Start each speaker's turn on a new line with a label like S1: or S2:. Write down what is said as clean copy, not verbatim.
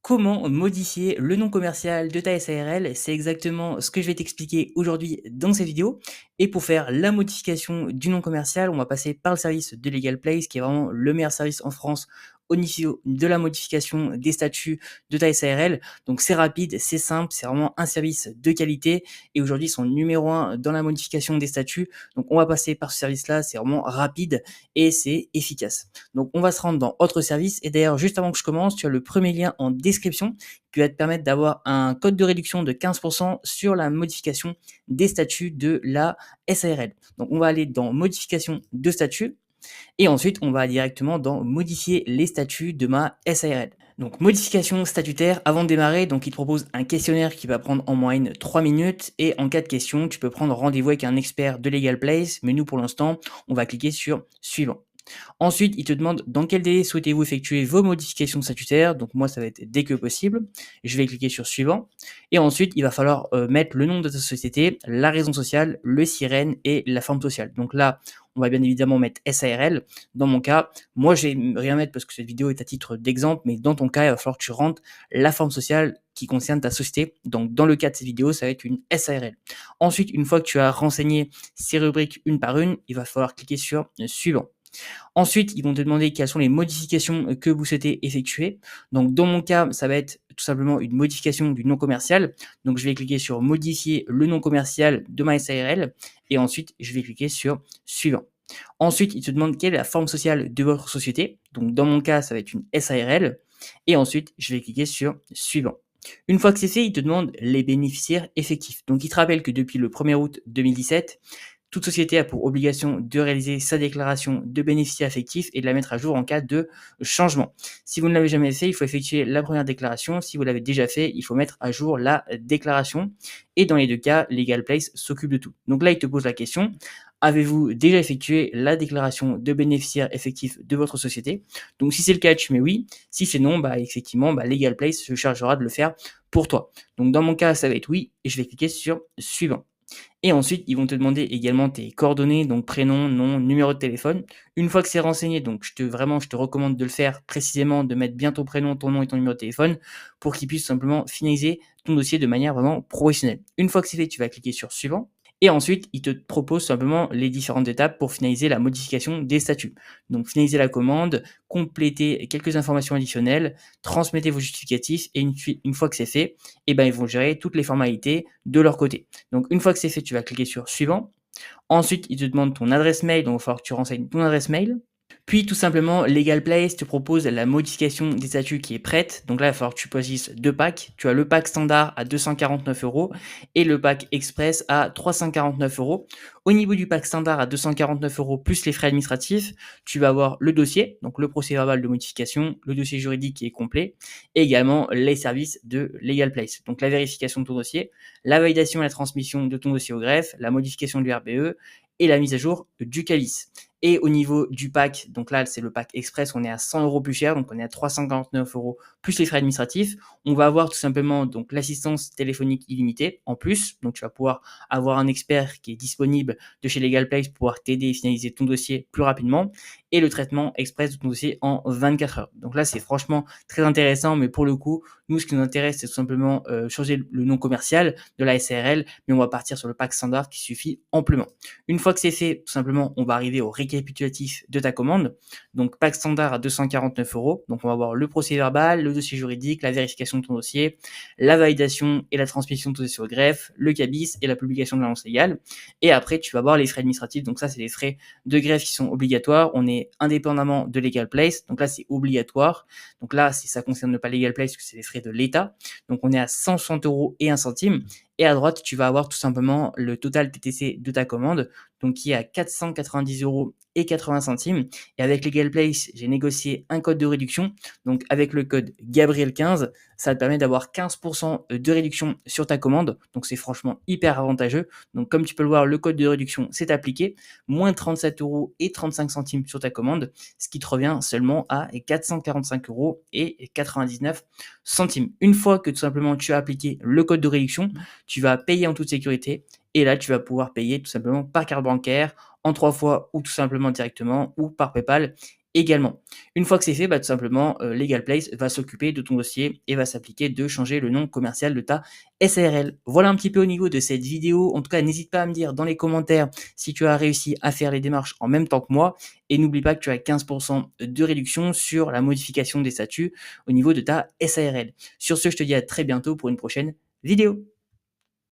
S1: Comment modifier le nom commercial de ta SARL? C'est exactement ce que je vais t'expliquer aujourd'hui dans cette vidéo. Et pour faire la modification du nom commercial, on va passer par le service de Legal Place, qui est vraiment le meilleur service en France au niveau de la modification des statuts de ta SARL. Donc c'est rapide, c'est simple, c'est vraiment un service de qualité. Et aujourd'hui, ils sont numéro un dans la modification des statuts. Donc on va passer par ce service-là, c'est vraiment rapide et c'est efficace. Donc on va se rendre dans autre service. Et d'ailleurs, juste avant que je commence, tu as le premier lien en description qui va te permettre d'avoir un code de réduction de 15% sur la modification des statuts de la SARL. Donc on va aller dans modification de statut et ensuite on va directement dans modifier les statuts de ma SARL. Donc modification statutaire, avant de démarrer, donc il te propose un questionnaire qui va prendre en moyenne 3 minutes et en cas de question, tu peux prendre rendez-vous avec un expert de Legal Place, mais nous pour l'instant, on va cliquer sur suivant. Ensuite, il te demande dans quel délai souhaitez-vous effectuer vos modifications statutaires. Donc moi, ça va être dès que possible. Je vais cliquer sur suivant. Et ensuite, il va falloir mettre le nom de ta société, la raison sociale, le sirène et la forme sociale. Donc là, on va bien évidemment mettre SARL. Dans mon cas, moi, je vais rien mettre parce que cette vidéo est à titre d'exemple, mais dans ton cas, il va falloir que tu rentres la forme sociale qui concerne ta société. Donc dans le cas de cette vidéo, ça va être une SARL. Ensuite, une fois que tu as renseigné ces rubriques une par une, il va falloir cliquer sur suivant. Ensuite, ils vont te demander quelles sont les modifications que vous souhaitez effectuer. Donc, dans mon cas, ça va être tout simplement une modification du nom commercial. Donc, je vais cliquer sur modifier le nom commercial de ma SARL et ensuite, je vais cliquer sur suivant. Ensuite, il te demande quelle est la forme sociale de votre société. Donc, dans mon cas, ça va être une SARL et ensuite, je vais cliquer sur suivant. Une fois que c'est fait, il te demande les bénéficiaires effectifs. Donc, il te rappelle que depuis le 1er août 2017, toute société a pour obligation de réaliser sa déclaration de bénéficiaire effectif et de la mettre à jour en cas de changement. Si vous ne l'avez jamais fait, il faut effectuer la première déclaration. Si vous l'avez déjà fait, il faut mettre à jour la déclaration. Et dans les deux cas, Legal Place s'occupe de tout. Donc là, il te pose la question, avez-vous déjà effectué la déclaration de bénéficiaire effectif de votre société? Donc si c'est le cas, tu mets oui. Si c'est non, effectivement, Legal Place se chargera de le faire pour toi. Donc dans mon cas, ça va être oui et je vais cliquer sur suivant. Et ensuite, ils vont te demander également tes coordonnées, donc prénom, nom, numéro de téléphone. Une fois que c'est renseigné, donc je te recommande de le faire précisément, de mettre bien ton prénom, ton nom et ton numéro de téléphone pour qu'ils puissent simplement finaliser ton dossier de manière vraiment professionnelle. Une fois que c'est fait, tu vas cliquer sur suivant. Et ensuite, il te propose simplement les différentes étapes pour finaliser la modification des statuts. Donc, finaliser la commande, compléter quelques informations additionnelles, transmettez vos justificatifs et une fois que c'est fait, ils vont gérer toutes les formalités de leur côté. Donc, une fois que c'est fait, tu vas cliquer sur suivant. Ensuite, il te demande ton adresse mail, donc il va falloir que tu renseignes ton adresse mail. Puis tout simplement, Legal Place te propose la modification des statuts qui est prête. Donc là, il va falloir que tu choisisses deux packs. Tu as le pack standard à 249 € et le pack express à 349 €. Au niveau du pack standard à 249 € plus les frais administratifs, tu vas avoir le dossier, donc le procès verbal de modification, le dossier juridique qui est complet, et également les services de Legal Place. Donc la vérification de ton dossier, la validation et la transmission de ton dossier au greffe, la modification du RBE et la mise à jour du calice. Et au niveau du pack, donc là, c'est le pack express, on est à 100 € plus cher, donc on est à 349 € plus les frais administratifs. On va avoir tout simplement donc l'assistance téléphonique illimitée en plus. Donc tu vas pouvoir avoir un expert qui est disponible de chez Legal Place pour pouvoir t'aider et finaliser ton dossier plus rapidement. Et le traitement express de ton dossier en 24 heures. Donc là, c'est franchement très intéressant, mais pour le coup, nous, ce qui nous intéresse, c'est tout simplement changer le nom commercial de la SARL, mais on va partir sur le pack standard qui suffit amplement. Une fois que c'est fait, tout simplement, on va arriver au récapitulatif de ta commande. Donc, pack standard à 249 €. Donc, on va avoir le procès verbal, le dossier juridique, la vérification de ton dossier, la validation et la transmission de ton dossier au greffe, le cabis et la publication de l'annonce légale. Et après, tu vas avoir les frais administratifs. Donc, ça, c'est les frais de greffe qui sont obligatoires. On est indépendamment de Legal Place. Donc là, c'est obligatoire. Donc là, ça concerne pas Legal Place, parce que c'est les frais de l'État. Donc, on est à 160 € et 1 centime. Et à droite, tu vas avoir tout simplement le total TTC de ta commande, donc qui est à 490 € et 80 centimes. Et avec Legal Place, j'ai négocié un code de réduction. Donc avec le code Gabriel15, ça te permet d'avoir 15% de réduction sur ta commande. Donc c'est franchement hyper avantageux. Donc comme tu peux le voir, le code de réduction s'est appliqué. Moins 37 € et 35 centimes sur ta commande, ce qui te revient seulement à 445 € et 99 centimes. Une fois que tout simplement tu as appliqué le code de réduction, tu vas payer en toute sécurité et là tu vas pouvoir payer tout simplement par carte bancaire en 3 fois ou tout simplement directement ou par PayPal également. Une fois que c'est fait, tout simplement, LegalPlace va s'occuper de ton dossier et va s'appliquer de changer le nom commercial de ta SARL. Voilà un petit peu au niveau de cette vidéo. En tout cas, n'hésite pas à me dire dans les commentaires si tu as réussi à faire les démarches en même temps que moi. Et n'oublie pas que tu as 15% de réduction sur la modification des statuts au niveau de ta SARL. Sur ce, je te dis à très bientôt pour une prochaine vidéo.